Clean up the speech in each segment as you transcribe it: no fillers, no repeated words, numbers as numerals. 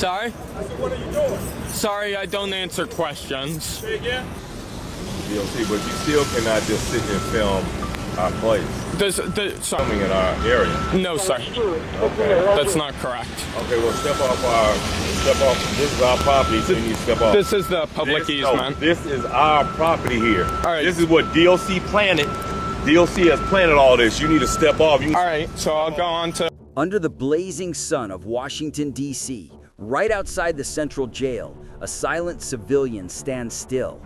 Sorry? I said, what are you doing? Sorry, I don't answer questions. Say again? DOC, but you still cannot just sit and film our place. Sorry. Filming in our area. No, sir. Okay. That's not correct. Okay, well, step off. This is our property, so you need to step off. This is the public easement. No, this is our property here. All right. This is what DOC planted. DOC has planted all this. You need to step off. All right, so I'll go on to... Under the blazing sun of Washington, D.C., right outside the Central Jail, a silent civilian stands still.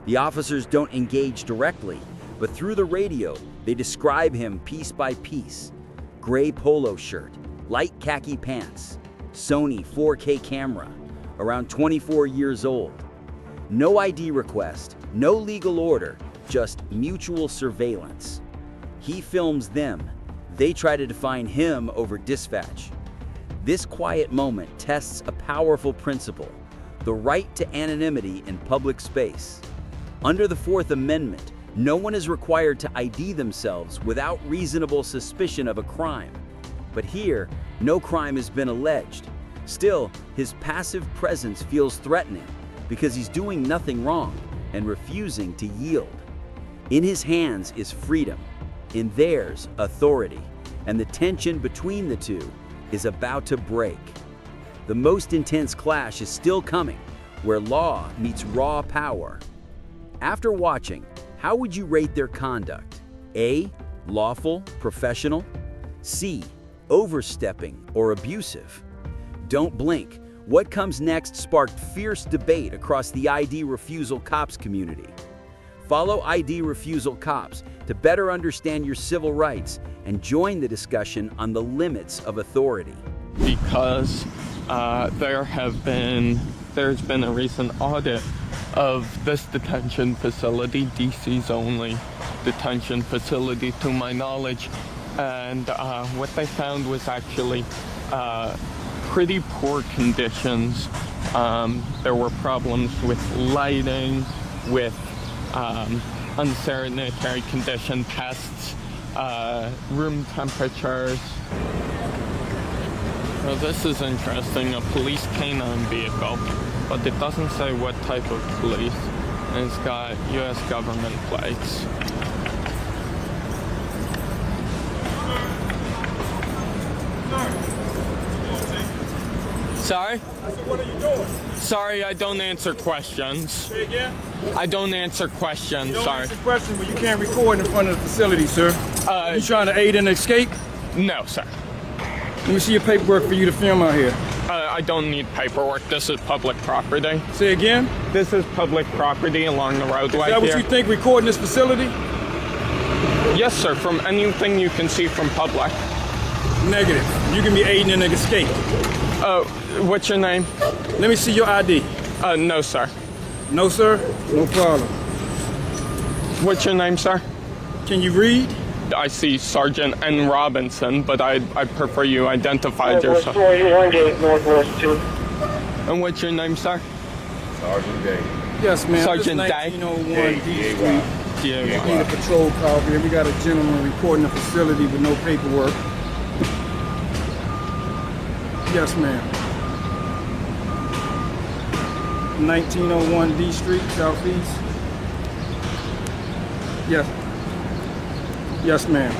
The officers don't engage directly, but through the radio, they describe him piece by piece. Gray polo shirt, light khaki pants, Sony 4K camera, around 24 years old. No ID request, no legal order, just mutual surveillance. He films them. They try to define him over dispatch. This quiet moment tests a powerful principle, the right to anonymity in public space. Under the Fourth Amendment, no one is required to ID themselves without reasonable suspicion of a crime. But here, no crime has been alleged. Still, his passive presence feels threatening because he's doing nothing wrong and refusing to yield. In his hands is freedom, in theirs, authority, and the tension between the two is about to break. The most intense clash is still coming, where law meets raw power. After watching, how would you rate their conduct? A, lawful, professional? C, overstepping or abusive? Don't blink. What comes next sparked fierce debate across the ID Refusal cops community. Follow ID Refusal Cops to better understand your civil rights and join the discussion on the limits of authority. Because there's been a recent audit of this detention facility, DC's only detention facility to my knowledge, and what they found was actually pretty poor conditions. There were problems with lighting, with unsanitary condition, pests, room temperatures. Well, this is interesting, a police canine vehicle, but it doesn't say what type of police, and it's got U.S. government plates. Sorry? I said, what are you doing? Sorry, I don't answer questions. Say again? I don't answer questions, You don't sorry. answer questions, but you can't record in front of the facility, sir. You trying to aid in escape? No, sir. Let me see your paperwork for you to film out here. I don't need paperwork. This is public property. Say again? This is public property along the roadway Is that what here. you think, recording this facility? Yes, sir. From anything you can see from public. Negative. You can be aiding in an escape. What's your name? Let me see your ID. No, sir. No, sir? No problem. What's your name, sir? Can you read? I see Sergeant N. Robinson, but I prefer you identified yourself. Northwest 2. And what's your name, sir? Sergeant Day. Yes, ma'am. Sergeant This Day. 1901 D Street. Yeah. We need a patrol car here. We got a gentleman recording the facility with no paperwork. Yes, ma'am. 1901 D Street, Southeast. Yes. Yes, ma'am.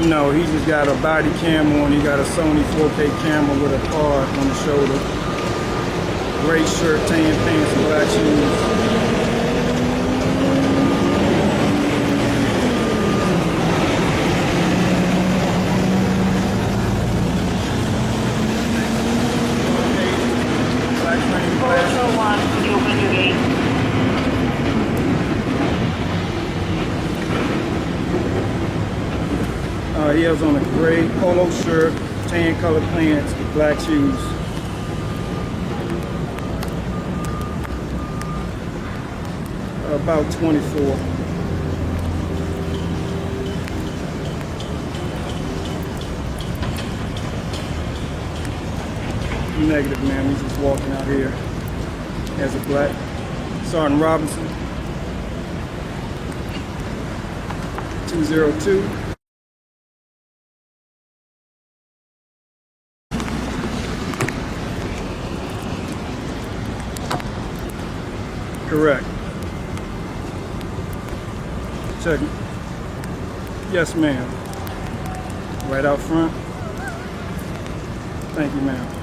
No, he just got a body cam on. He got a Sony 4K camera with a card on the shoulder. Gray shirt, tan pants, and black shoes. He has on a gray polo shirt, tan colored pants, with black shoes. About 24. Negative, ma'am. He's just walking out here as a black Sergeant Robinson. 202. Check it. Yes, ma'am. Right out front. Thank you, ma'am.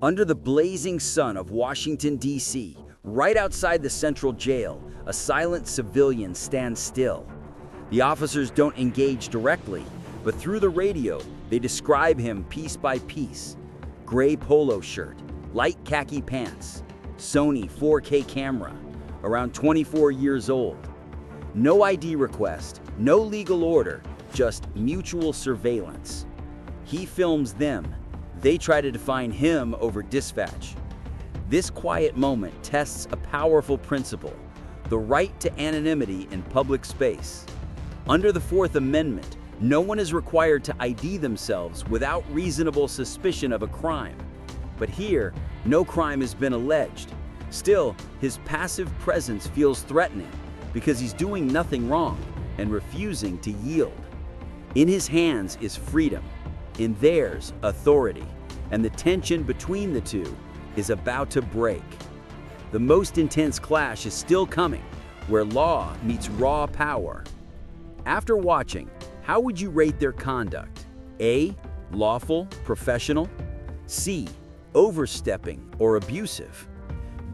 Under the blazing sun of Washington, D.C., right outside the Central Jail, a silent civilian stands still. The officers don't engage directly, but through the radio, they describe him piece by piece. Gray polo shirt, light khaki pants, Sony 4K camera, around 24 years old. No ID request, no legal order, just mutual surveillance. He films them. They try to define him over dispatch. This quiet moment tests a powerful principle, the right to anonymity in public space. Under the Fourth Amendment, no one is required to ID themselves without reasonable suspicion of a crime. But here, no crime has been alleged. Still, his passive presence feels threatening because he's doing nothing wrong and refusing to yield. In his hands is freedom, in theirs, authority, and the tension between the two is about to break. The most intense clash is still coming, where law meets raw power. After watching, how would you rate their conduct? A, lawful, professional? C, overstepping or abusive?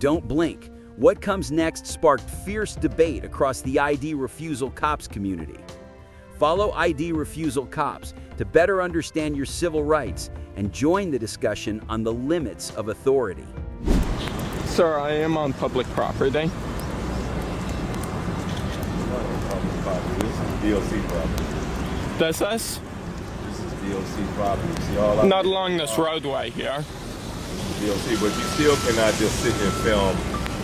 Don't blink. What comes next sparked fierce debate across the ID Refusal cops community. Follow ID Refusal cops to better understand your civil rights and join the discussion on the limits of authority. Sir, I am on public property. This is DLC property. This is? This is DLC property. You see all that? Not along this roadway here. DLC, but you still cannot just sit and film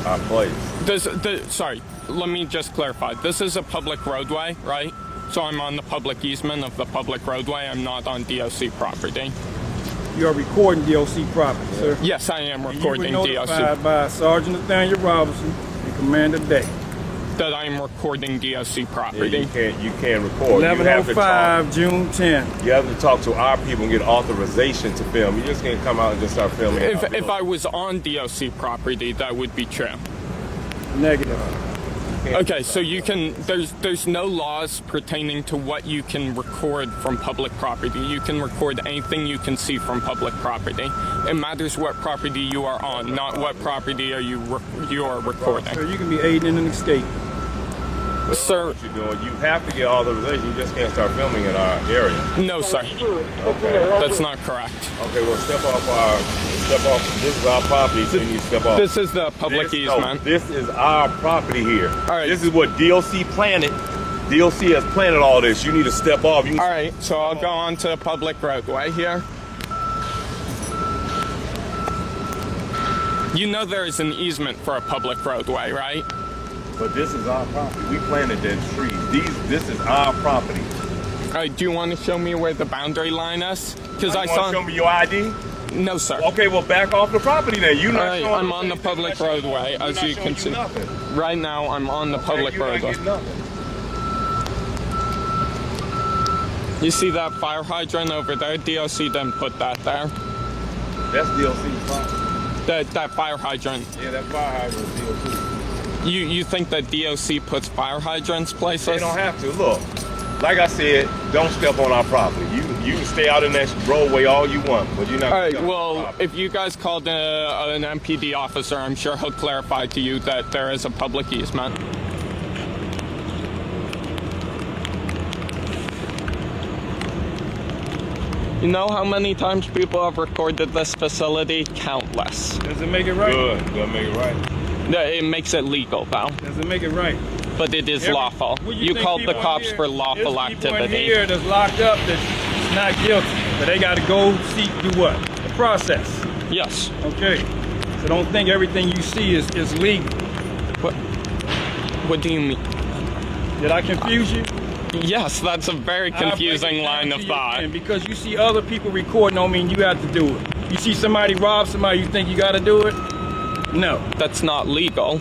our place. Sorry, let me just clarify. This is a public roadway, right? So I'm on the public easement of the public roadway. I'm not on DOC property. You are recording DOC property, sir. Yes, I am recording You were DOC. notified by Sergeant Nathaniel Robinson and Commander Day. That I'm recording DOC Yeah, property. you can't record. You have to 11:05, talk. June 10th. You have to talk to our people and get authorization to film. You just can't come out and just start filming. If I was on DOC property, that would be true. Negative. Okay, so you can, there's no laws pertaining to what you can record from public property. You can record anything you can see from public property. It matters what property you are on, not what property you are recording. So you can be aiding and escaping. Sir, What you're doing, you have to get authorization. You just can't start filming in our area. no sir, Okay. that's not correct. Okay, well, step off. This is our property, so you need to step off. This is the public easement. This is our property here. All right. This is what DLC planted. DLC has planted all this. You need to step off. You All right, so I'll go on to the public roadway here. You know there is an easement for a public roadway, right? But this is our property. We planted them trees. This is our property. All right, do you want to show me where the boundary line is? Because I You saw. want to show me your ID? No, sir. Okay, well, back off the property then. You All not right, showing I'm us on the anything. public You're not roadway, showing- as you're you not can showing see. you nothing. Right now, I'm on the public You're not roadway. getting nothing. You see that fire hydrant over there? DOC didn't put that there. That's DLC's property. That fire hydrant. Yeah, that fire hydrant is DLC. You think that DOC puts fire hydrants places? They don't have to. Look, like I said, don't step on our property. You can stay out in that roadway all you want, but you're not. All right, stepping on well, our property. if you guys called an MPD officer, I'm sure he'll clarify to you that there is a public easement. You know how many times people have recorded this facility? Countless. Does it make it right? Good, gonna make it right. It makes it legal, though, Does it make it right? but it is Every- lawful. What You think called the people in cops here- for lawful there's people in activity. here that's locked up that's not guilty, but they got to go do what? The process. Yes. Okay. So don't think everything you see is legal. What do you mean? Did I confuse you? Yes, that's a very I'll break confusing it down line to of you thought. again, because you see other people recording don't mean you have to do it. You see somebody rob somebody, you think you got to do it? No. That's not legal.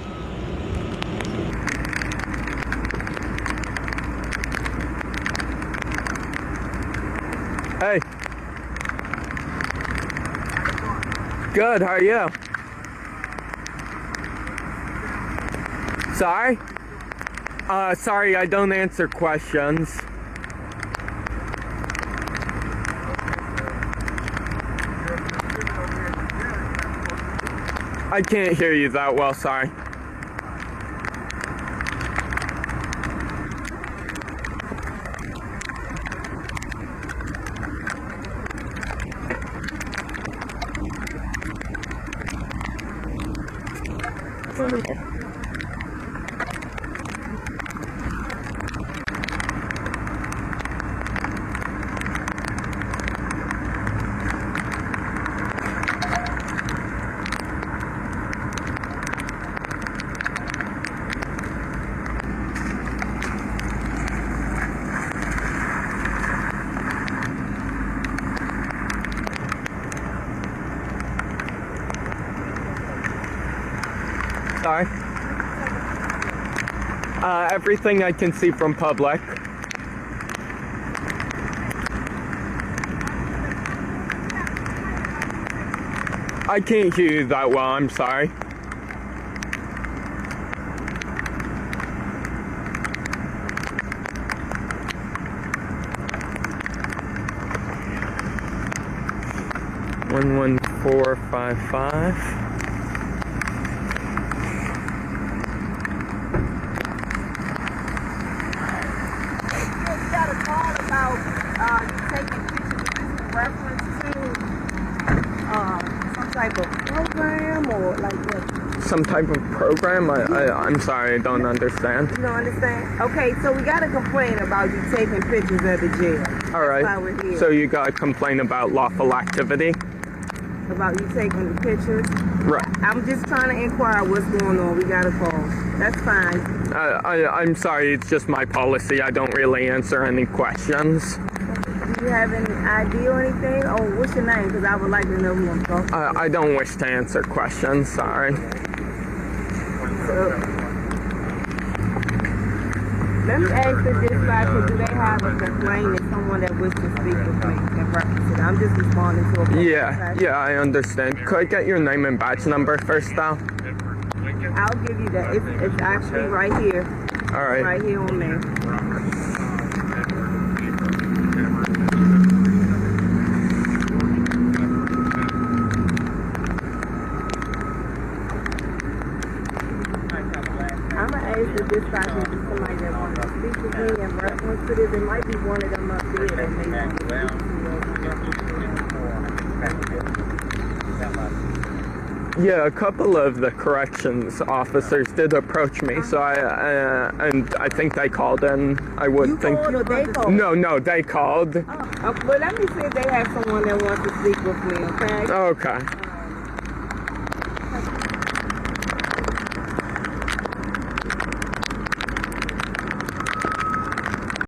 Hey. Good, how are you? Sorry? Sorry, I don't answer questions. I can't hear you that well, sorry. Sorry. Everything I can see from public. I can't hear you that well, I'm sorry. One 11455. Type of program or like what? Some type of program? I'm sorry, I don't understand. You don't understand? Okay, so we got a complaint about you taking pictures of the jail. All right. That's why we're here. So you got a complaint about lawful activity? About you taking the pictures? Right. I'm just trying to inquire what's going on. We got a call. That's fine. I'm sorry, it's just my policy. I don't really answer any questions. Do you have any ID or anything? Oh, what's your name? Because I would like to know who I'm talking to. I don't wish to answer questions, sorry. So, let me ask the dispatcher, do they have a complaint if someone that wishes to speak with me in reference to that? I'm just responding to a call. Yeah, I understand. Could I get your name and badge number first, though? I'll give you that. It's actually right here. All right. Right here on me. I'm going to ask the dispatcher if somebody that wants to speak with me in reference to this. It might be one of them up there that may want to speak to me. Yeah, a couple of the corrections officers did approach me, so I think they called in. I would You think. called or they called? No, they called. Well, let me see if they have someone that wants to speak with me, okay? Okay.